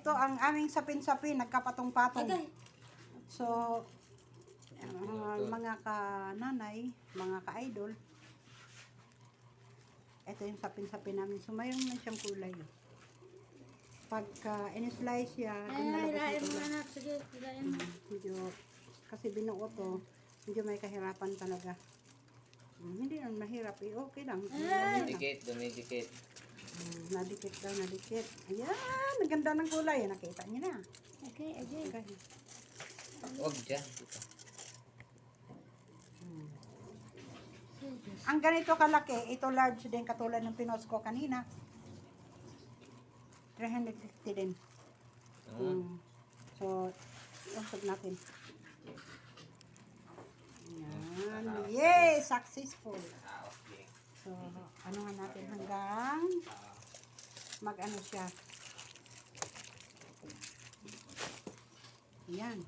ito ang aming sapin-sapin, nagkapatong-patong. Agay. So, mga ka-nanay, mga ka-idol, ito yung sapin-sapin namin. So, mayroon na siyang kulay. Pagka in-slice siya, Ay, inalabas hilain yung mo kulay. anak. Sige, hilain mo. Medyo, kasi binuo to, medyo may kahirapan talaga. Hindi naman mahirap eh, okay lang. Dumidikit. Nadikit daw, nadikit. Ayan, ang ganda ng kulay. Nakita niyo na. Okay. Okay. Huwag dyan. Ang ganito kalaki, ito large din katulad ng pinos ko kanina. 350 din. So, usap natin. Ayan. Yay! Successful. Okay. So, ano nga natin hanggang mag-ano siya. Ayan.